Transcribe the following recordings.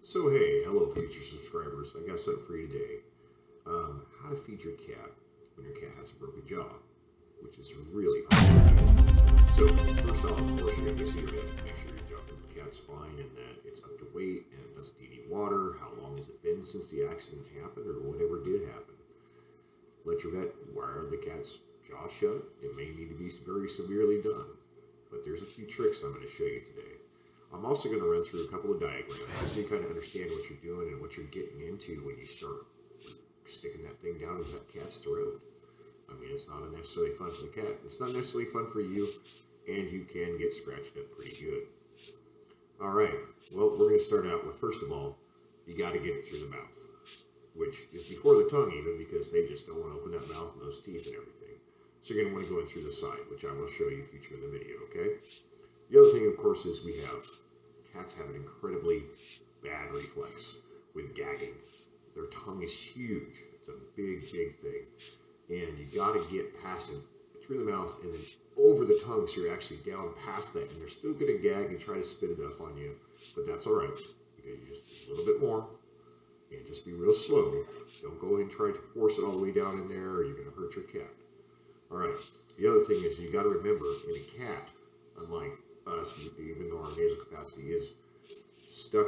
So hey, hello future subscribers. I got something for you today. How to feed your cat when your cat has a broken jaw, which is really hard to do. So first off, of course, you're going to go see your vet. Make sure the cat's fine and that it's up to weight and doesn't need any water. How long has it been since the accident happened or whatever did happen? Let your vet wire the cat's jaw shut. It may need to be very severely done, but there's a few tricks I'm going to show you today. I'm also going to run through a couple of diagrams so you kind of understand what you're doing and what you're getting into when you start sticking that thing down that cat's throat. I mean, it's not necessarily fun for the cat. It's not necessarily fun for you, and you can get scratched up pretty good. All right, well, we're going to start out with, first of all, you got to get it through the mouth, which is before the tongue even, because they just don't want to open that mouth and those teeth and everything. So you're going to want to go in through the side, which I will show you future in the video, okay? The other thing, of course, is we have cats have an incredibly bad reflex with gagging. Their tongue is huge. It's a big, big thing. And you got to get past it through the mouth and then over the tongue so you're actually down past that. And they're still going to gag and try to spit it up on you, but that's all right. You can just a little bit more and just be real slow. Don't go ahead and try to force it all the way down in there or you're going to hurt your cat. All right. The other thing is you got to remember in a cat, unlike us, even though our nasal capacity is stuck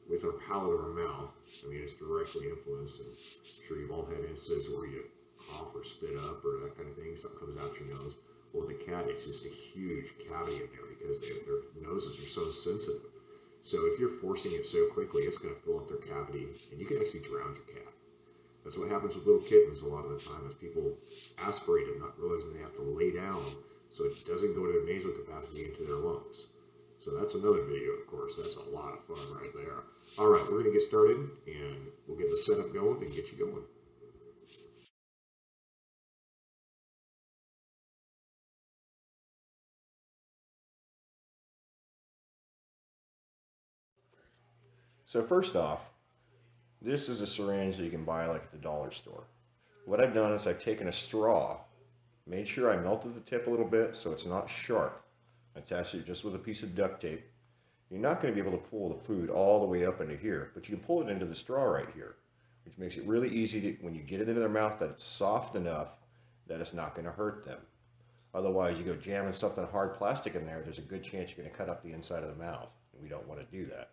with our palate or our mouth, I mean, it's directly influenced. And I'm sure you've all had instances where you cough or spit up or that kind of thing, something comes out your nose. Well, the cat, it's just a huge cavity in there because their noses are so sensitive. So if you're forcing it so quickly, it's going to fill up their cavity and you can actually drown your cat. That's what happens with little kittens a lot of the time is people aspirate them, not realizing they have to lay down so it doesn't go to their nasal capacity into their lungs. So that's another video, of course. That's a lot of fun right there. All right, we're going to get started, and we'll get the setup going and get you going. So first off, this is a syringe that you can buy like at the dollar store. What I've done is I've taken a straw, made sure I melted the tip a little bit so it's not sharp. Attach it just with a piece of duct tape. You're not going to be able to pull the food all the way up into here, but you can pull it into the straw right here, which makes it really easy to, when you get it into their mouth, that it's soft enough that it's not going to hurt them. Otherwise, you go jamming something hard plastic in there, there's a good chance you're going to cut up the inside of the mouth, and we don't want to do that.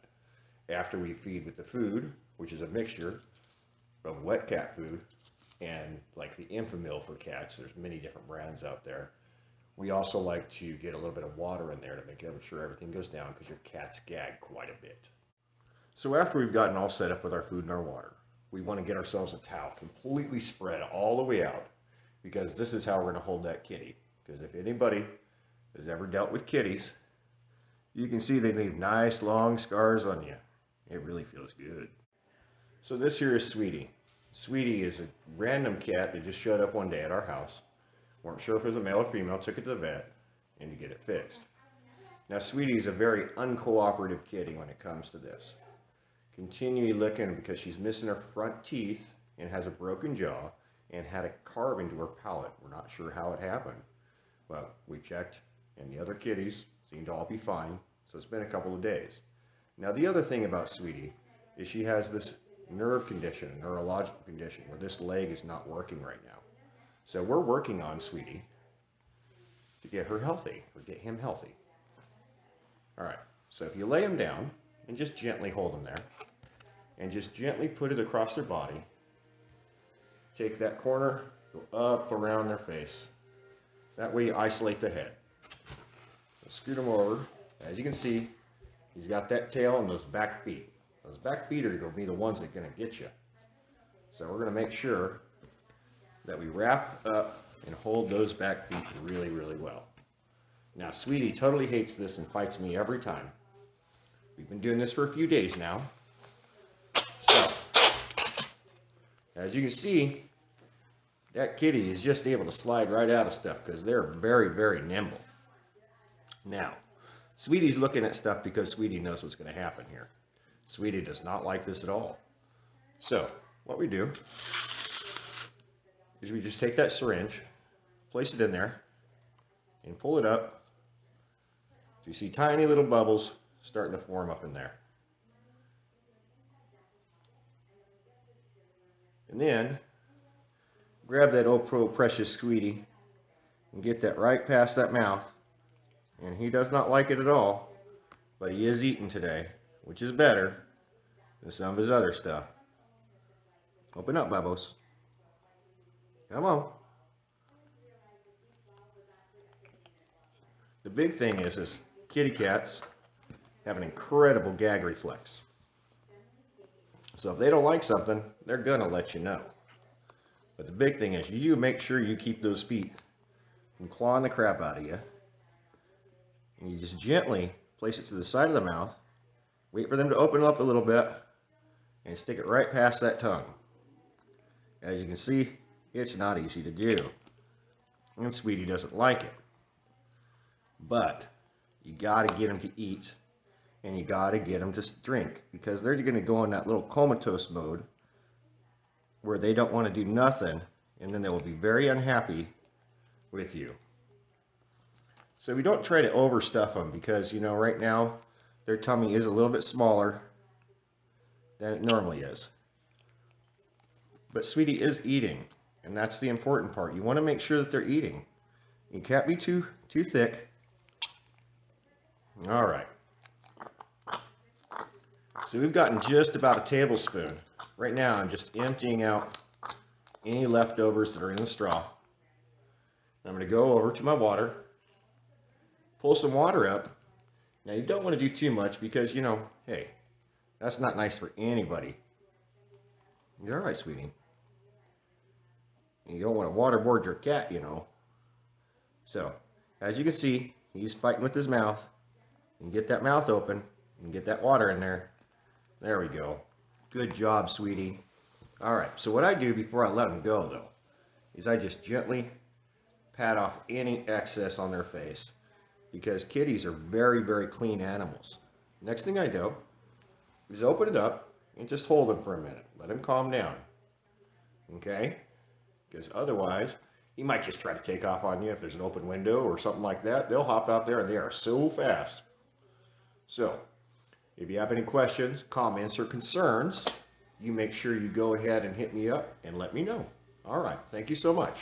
After we feed with the food, which is a mixture of wet cat food and like the Infamil for cats, there's many different brands out there. We also like to get a little bit of water in there to make sure everything goes down because your cats gag quite a bit. So after we've gotten all set up with our food and our water, we want to get ourselves a towel completely spread all the way out because this is how we're going to hold that kitty. Because if anybody has ever dealt with kitties, you can see they leave nice long scars on you. It really feels good. So this here is Sweetie. Sweetie is a random cat that just showed up one day at our house. Weren't sure if it was a male or female, took it to the vet and to get it fixed. Now Sweetie is a very uncooperative kitty when it comes to this. Continually licking because she's missing her front teeth and has a broken jaw and had a carve into her palate. We're not sure how it happened. Well, we checked and the other kitties seemed to all be fine, so it's been a couple of days. Now the other thing about Sweetie is she has this nerve condition, neurological condition, where this leg is not working right now. So we're working on Sweetie to get her healthy, or get him healthy. All right, so if you lay him down and just gently hold him there, and just gently put it across their body, take that corner, go up around their face. That way you isolate the head. So scoot him over. As you can see, he's got that tail and those back feet. Those back feet are going to be the ones that are going to get you. So we're going to make sure that we wrap up and hold those back feet really, really well. Now, Sweetie totally hates this and fights me every time. We've been doing this for a few days now. So, as you can see, that kitty is just able to slide right out of stuff because they're very, very nimble. Now, Sweetie's looking at stuff because Sweetie knows what's going to happen here. Sweetie does not like this at all. So, what we do is we just take that syringe, place it in there, and pull it up. So you see tiny little bubbles starting to form up in there. And then grab that old precious sweetie and get that right past that mouth. And he does not like it at all, but he is eating today, which is better than some of his other stuff. Open up, Bubbles. Come on. The big thing is kitty cats have an incredible gag reflex. So if they don't like something, they're gonna let you know. But the big thing is you make sure you keep those feet from clawing the crap out of you. And you just gently place it to the side of the mouth, wait for them to open up a little bit, and stick it right past that tongue. As you can see, it's not easy to do. And Sweetie doesn't like it. But you gotta get them to eat, and you gotta get them to drink, because they're gonna go in that little comatose mode where they don't want to do nothing, and then they will be very unhappy with you. So we don't try to overstuff them, because you know right now their tummy is a little bit smaller than it normally is. But Sweetie is eating, and that's the important part. You want to make sure that they're eating. You can't be too thick. All right. So we've gotten just about a tablespoon. Right now I'm just emptying out any leftovers that are in the straw. I'm going to go over to my water, pull some water up. Now you don't want to do too much because, you know, hey, that's not nice for anybody. You're all right, Sweetie. You don't want to waterboard your cat, you know. So, as you can see, he's fighting with his mouth. You can get that mouth open and get that water in there. There we go. Good job, Sweetie. All right, so what I do before I let him go, though, is I just gently pat off any excess on their face, because kitties are very, very clean animals. Next thing I do is open it up and just hold him for a minute. Let him calm down. Okay? Because otherwise, he might just try to take off on you if there's an open window or something like that. They'll hop out there, and they are so fast. So, if you have any questions, comments, or concerns, you make sure you go ahead and hit me up and let me know. All right. Thank you so much.